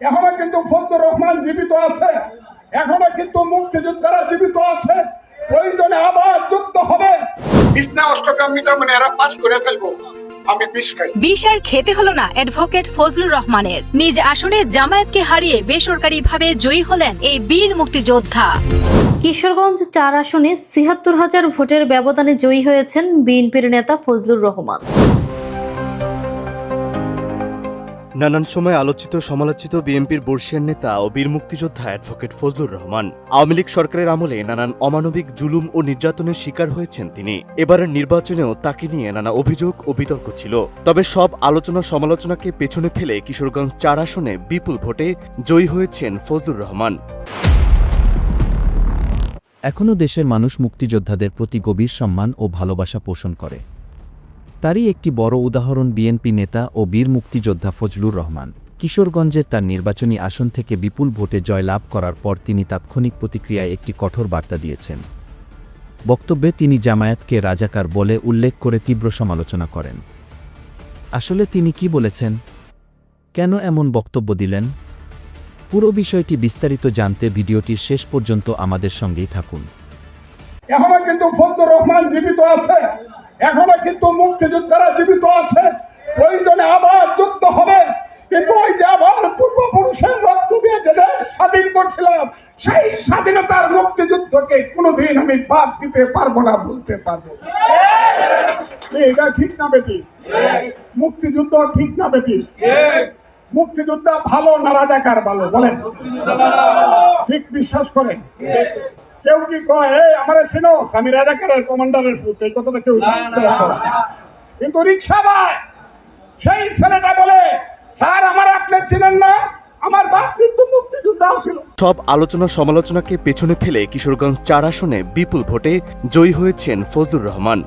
এখনো কিন্তু ফজলুর রহমান জীবিত আছে, এখনো কিন্তু মুক্তিযোদ্ধারা জীবিত আছে। প্রয়োজনে আবার যুদ্ধ হবে। বিছনা অষ্টগ্রাম মিটা মানে এরা পাস করে ফেলবো। আমি বিষ আর খেতে হলো না অ্যাডভোকেট ফজলুর রহমানের। নিজ আসনে জামায়াতকে হারিয়ে বেসরকারিভাবে জয়ী হলেন এই বীর মুক্তিযোদ্ধা। কিশোরগঞ্জ ৪ আসনে ৭৬,০০০ ভোটের ব্যবধানে জয়ী হয়েছেন বিএনপির নেতা ফজলুর রহমান। নানান সময় আলোচিত সমালোচিত বিএনপির বর্ষিয়ান নেতা ও বীর মুক্তিযোদ্ধা অ্যাডভোকেট ফজলুর রহমান আওয়ামী লীগ সরকারের আমলে নানান অমানবিক জুলুম ও নির্যাতনের শিকার হয়েছেন তিনি। এবারের নির্বাচনেও তাকে নিয়ে নানা অভিযোগ ও বিতর্ক ছিল। তবে সব আলোচনা সমালোচনাকে পেছনে ফেলে কিশোরগঞ্জ ৪ আসনে বিপুল ভোটে জয়ী হয়েছেন ফজলুর রহমান। এখনও দেশের মানুষ মুক্তিযোদ্ধাদের প্রতি গভীর সম্মান ও ভালোবাসা পোষণ করে। তারই একটি বড় উদাহরণ বিএনপি নেতা ও বীর মুক্তিযোদ্ধা ফজলুর রহমান। কিশোরগঞ্জের তার নির্বাচনী আসন থেকে বিপুল ভোটে জয়লাভ করার পর তিনি তাৎক্ষণিক প্রতিক্রিয়ায় একটি কঠোর বার্তা দিয়েছেন। বক্তব্যে তিনি জামায়াতকে রাজাকার বলে উল্লেখ করে তীব্র সমালোচনা করেন। আসলে তিনি কি বলেছেন, কেন এমন বক্তব্য দিলেন? পুরো বিষয়টি বিস্তারিত জানতে ভিডিওটির শেষ পর্যন্ত আমাদের সঙ্গেই থাকুন। এখনো কিন্তু ফজলুর রহমান জীবিত আছে, এখনো কিন্তু মুক্তিযোদ্ধারা জীবিত আছে। প্রয়োজনে আবার যুদ্ধ হবে। কিন্তু ওই যে আবার পূর্বপুরুষের রক্ত দিয়ে যে দেশ স্বাধীন করছিলাম, সেই স্বাধীনতার মুক্তিযুদ্ধকে কোনোদিন আমি বাদ দিতে পারবো না, বলতে পারবো। এটা ঠিক না বেটি? মুক্তিযুদ্ধ ঠিক না বেটি? মুক্তিযোদ্ধা ভালো না রাজাকার ভালো? বলেন, ঠিক বিশ্বাস করেন? কেউ কি কয় আমার সিনোস আমি রাজাকারের কমান্ডারের সুত, এই কথাটা কেউ বিশ্বাস করে না। কিন্তু রিক্সা ভাই সেই ছেলেটা বলে, স্যার আমার আপনি চিনেন না, আমার বাপ কিন্তু মুক্তিযোদ্ধা ছিল। সব আলোচনা সমালোচনাকে পেছনে ফেলে কিশোরগঞ্জ ৪ আসনে বিপুল ভোটে জয়ী হয়েছেন ফজলুর রহমান।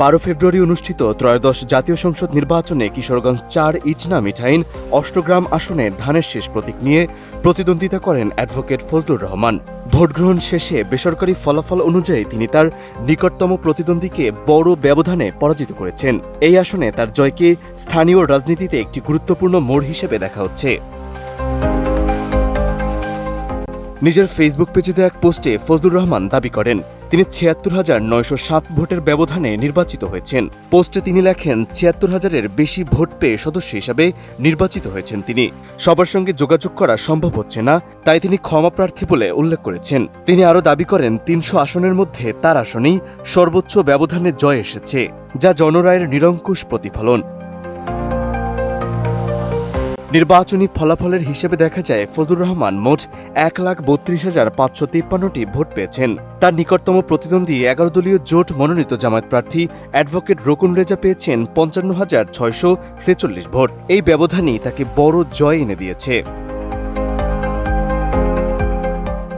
১২ ফেব্রুয়ারি অনুষ্ঠিত ত্রয়োদশ জাতীয় সংসদ নির্বাচনে কিশোরগঞ্জ ৪ ইচনা মিঠাইন অষ্টগ্রাম আসনে ধানের শেষ প্রতীক নিয়ে প্রতিদ্বন্দ্বিতা করেন অ্যাডভোকেট ফজলুর রহমান। ভোটগ্রহণ শেষে বেসরকারি ফলাফল অনুযায়ী তিনি তার নিকটতম প্রতিদ্বন্দ্বীকে বড় ব্যবধানে পরাজিত করেছেন। এই আসনে তার জয়কে স্থানীয় রাজনীতিতে একটি গুরুত্বপূর্ণ মোড় হিসেবে দেখা হচ্ছে। নিজের ফেসবুক পেজে দেওয়া এক পোস্টে ফজলুর রহমান দাবি করেন তিনি ৭৬,৯০৭ ভোটের ব্যবধানে নির্বাচিত হয়েছেন। পোস্টে তিনি লেখেন ৭৬,০০০-এর বেশি ভোট পেয়ে সদস্য হিসাবে নির্বাচিত হয়েছেন তিনি। সবার সঙ্গে যোগাযোগ করা সম্ভব হচ্ছে না, তাই তিনি ক্ষমা প্রার্থী বলে উল্লেখ করেছেন। তিনি আরও দাবি করেন ৩০০ আসনের মধ্যে তার আসনেই সর্বোচ্চ ব্যবধানে জয় এসেছে, যা জনরায়ের নিরঙ্কুশ প্রতিফলন। নির্বাচনী ফলাফলের হিসেবে দেখা যায় ফজলুর রহমান মোট ১,৩২,৫৫৩টি ভোট পেয়েছেন। তার নিকটতম প্রতিদ্বন্দ্বী ১১ দলীয় জোট মনোনীত জামায়াত প্রার্থী অ্যাডভোকেট রকুন রেজা পেয়েছেন ৫৫,৬৪৬ ভোট। এই ব্যবধানই তাকে বড় জয় এনে দিয়েছে।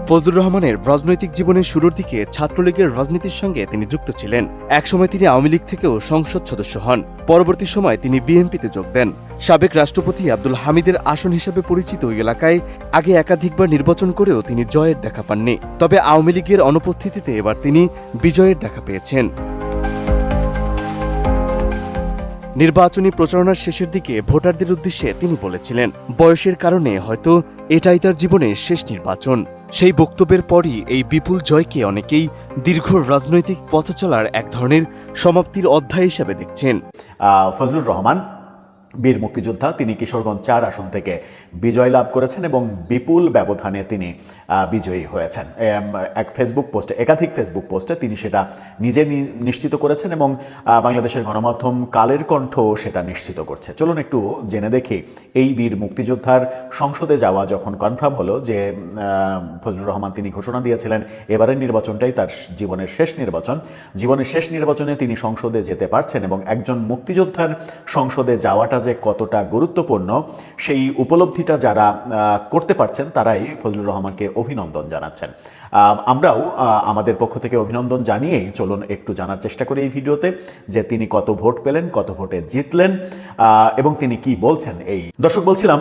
ফজলুর রহমানের রাজনৈতিক জীবনের শুরুর দিকে ছাত্রলীগের রাজনীতির সঙ্গে তিনি যুক্ত ছিলেন। একসময় তিনি আওয়ামী লীগ থেকেও সংসদ সদস্য হন। পরবর্তী সময় তিনি বিএনপিতে যোগ দেন। সাবেক রাষ্ট্রপতি আব্দুল হামিদের আসন হিসেবে পরিচিত ওই এলাকায় আগে একাধিকবার নির্বাচন করেও তিনি জয়ের দেখা পাননি। তবে আওয়ামী লীগের অনুপস্থিতিতে এবার তিনি বিজয়ের দেখা পেয়েছেন। নির্বাচনী প্রচারণার শেষের দিকে ভোটারদের উদ্দেশ্যে তিনি বলেছিলেন, বয়সের কারণে হয়তো এটাই তার জীবনের শেষ নির্বাচন। সেই বক্তব্যের পরই এই বিপুল জয়কে অনেকেই দীর্ঘ রাজনৈতিক পথ চলার এক ধরনের সমাপ্তির অধ্যায় হিসেবে দেখছেন। ফজলুর রহমান বীর মুক্তিযোদ্ধা, তিনি কিশোরগঞ্জ ৪ আসন থেকে বিজয় লাভ করেছেন এবং বিপুল ব্যবধানে তিনি বিজয়ী হয়েছেন। একাধিক ফেসবুক পোস্টে তিনি সেটা নিজে নিশ্চিত করেছেন এবং বাংলাদেশের গণমাধ্যম কালের কণ্ঠ সেটা নিশ্চিত করছে। চলুন একটু জেনে দেখি, এই বীর মুক্তিযোদ্ধার সংসদে যাওয়া যখন কনফার্ম হলো যে ফজলুর রহমান তিনি ঘোষণা দিয়েছিলেন এবারের নির্বাচনটাই তার জীবনের শেষ নির্বাচন। জীবনের শেষ নির্বাচনে তিনি সংসদে যেতে পারছেন এবং একজন মুক্তিযোদ্ধার সংসদে যাওয়াটা যে কতটা গুরুত্বপূর্ণ সেই উপলব্ধিটা যারা করতে পারছেন তারাই ফজলুর রহমানকে অভিনন্দন জানাচ্ছেন। আমরাও আমাদের পক্ষ থেকে অভিনন্দন জানিয়েই চলুন একটু জানার চেষ্টা করি এই ভিডিওতে যে তিনি কত ভোট পেলেন, কত ভোটে জিতলেন এবং তিনি কি বলছেন। এই দর্শক, বলছিলাম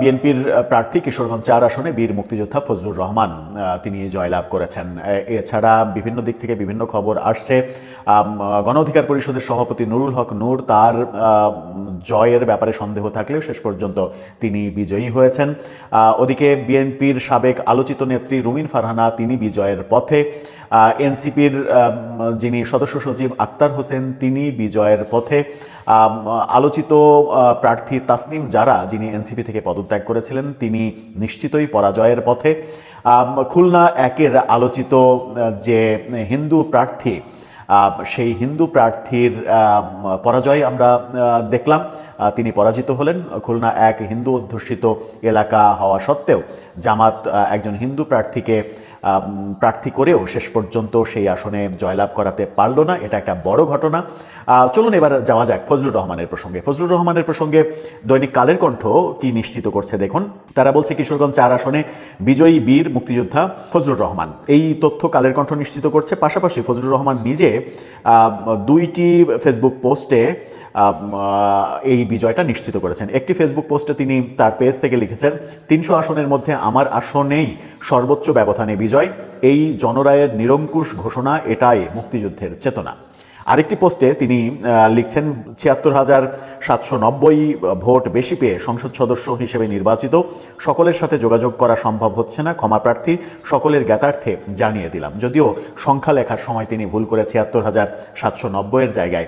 বিএনপির প্রার্থী কিশোরগঞ্জ 4 আসনে বীর মুক্তিযোদ্ধা ফজলুর রহমান তিনি জয়লাভ করেছেন। এছাড়া বিভিন্ন দিক থেকে বিভিন্ন খবর আসছে। গণ অধিকার পরিষদের সভাপতি নুরুল হক নূর তার জয়ের ব্যাপারে সন্দেহ থাকলেও শেষ পর্যন্ত তিনি বিজয়ী হয়েছেন। ওদিকে বিএনপির সাবেক আলোচিত নেত্রী রুমিন ফারহানা তিনি বিজয়ের পথে। এনসিপির যিনি সদস্য সচিব আক্তার হোসেন তিনি বিজয়ের পথে। আলোচিত প্রার্থী তাসনিম জারা যিনি এনসিপি থেকে পদত্যাগ করেছিলেন তিনি নিশ্চিতই পরাজয়ের পথে। খুলনা 1-এর আলোচিত যে হিন্দু প্রার্থী সেই হিন্দু প্রার্থীর পরাজয় আমরা দেখলাম, তিনি পরাজিত হলেন। খুলনা 1 হিন্দু অধ্যুষিত এলাকা হওয়া সত্ত্বেও জামাত একজন হিন্দু প্রার্থীকে প্রার্থী করেও শেষ পর্যন্ত সেই আসনে জয়লাভ করাতে পারল না। এটা একটা বড় ঘটনা। চলুন এবার যাওয়া যাক ফজলুর রহমানের প্রসঙ্গে। ফজলুর রহমানের প্রসঙ্গে দৈনিক কালের কণ্ঠ কি নিশ্চিত করছে দেখুন। তারা বলছে কিশোরগঞ্জ 4 আসনে বিজয়ী বীর মুক্তিযোদ্ধা ফজলুর রহমান। এই তথ্য কালের কণ্ঠ নিশ্চিত করছে। পাশাপাশি ফজলুর রহমান নিজে 2টি ফেসবুক পোস্টে এই বিজয়টা নিশ্চিত করেছেন। একটি ফেসবুক পোস্টে তিনি তার পেজ থেকে লিখেছেন, 300 আসনের মধ্যে আমার আসনেই সর্বোচ্চ ব্যবধানে বিজয়, এই জনরায়ের নিরঙ্কুশ ঘোষণা, এটাই মুক্তিযুদ্ধের চেতনা। আরেকটি পোস্টে তিনি লিখছেন, ৭৬,৭৯০ ভোট বেশি পেয়ে সংসদ সদস্য হিসেবে নির্বাচিত, সকলের সাথে যোগাযোগ করা সম্ভব হচ্ছে না, ক্ষমা প্রার্থী, সকলের জ্ঞাতার্থে জানিয়ে দিলাম। যদিও সংখ্যা লেখার সময় তিনি ভুল করে ৭৬,৭৯০ জায়গায়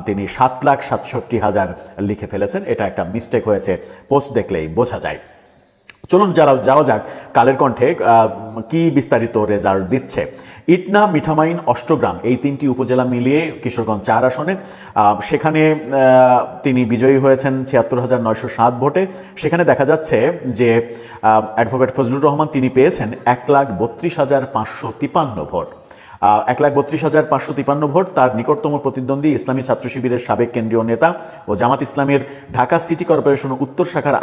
তিনি ৭,৬৭,০০০ লিখে ফেলেছেন। এটা একটা মিস্টেক হয়েছে, পোস্ট দেখলেই বোঝা যায়। চলুন যাওয়া যাক কালের কণ্ঠে কি বিস্তারিত রেজাল্ট দিচ্ছে। ইটনা, মিঠামাইন, অষ্টগ্রাম এই 3টি উপজেলা মিলিয়ে কিশোরগঞ্জ 4 আসনে সেখানে তিনি বিজয়ী হয়েছেন ৭৬,৯০৭ ভোটে। সেখানে দেখা যাচ্ছে যে অ্যাডভোকেট ফজলুর রহমান তিনি পেয়েছেন ১,৩২,৫৫৩ ভোট। ১,৩২,৫৫৩ ভোট। তার নিকটতম প্রতিদ্বন্দ্বী ইসলামী ছাত্র শিবিরের সাবেক কেন্দ্রীয় নেতা ও জামাত ইসলামের ঢাকা সিটি কর্পোরেশন উত্তর শাখার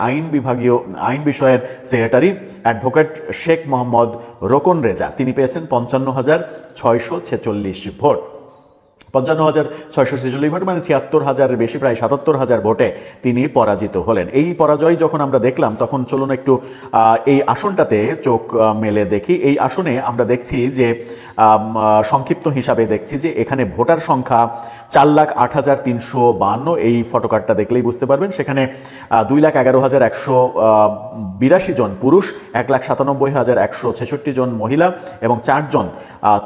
আইন বিষয়ের সেক্রেটারি অ্যাডভোকেট শেখ মোহাম্মদ রোকন রেজা তিনি পেয়েছেন ৫৫,৬৪৬ ভোট। ৫৫,৬৪৬ ভোট মানে ৭৬,০০০-এর বেশি, প্রায় ৭৭,০০০ ভোটে তিনি পরাজিত হলেন। এই পরাজয় যখন আমরা দেখলাম তখন চলুন একটু এই আসনটাতে চোখ মেলে দেখি। এই আসনে আমরা দেখছি যে সংক্ষিপ্ত হিসাবে দেখছি যে এখানে ভোটার সংখ্যা ৪,০৮,৩৫২। এই ফটোকার্ডটা দেখলেই বুঝতে পারবেন। সেখানে ২,১১,১৮২ জন পুরুষ, ১,৯৭,১৬৬ জন মহিলা এবং 4 জন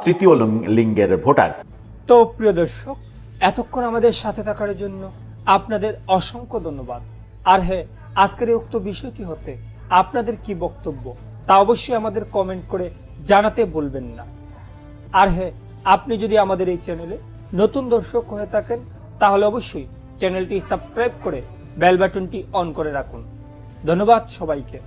তৃতীয় লিঙ্গের ভোটার। তো প্রিয় দর্শক, এতক্ষণ আমাদের সাথে থাকার জন্য আপনাদের অসংখ্য ধন্যবাদ। আর হ্যাঁ, আজকের এই উক্ত বিষয়টি হতে আপনাদের কি বক্তব্য তা অবশ্যই আমাদের কমেন্ট করে জানাতে বলবেন না। আর হ্যাঁ, আপনি যদি আমাদের এই চ্যানেলে নতুন দর্শক হয়ে থাকেন তাহলে অবশ্যই চ্যানেলটি সাবস্ক্রাইব করে বেল বাটনটি অন করে রাখুন। ধন্যবাদ সবাইকে।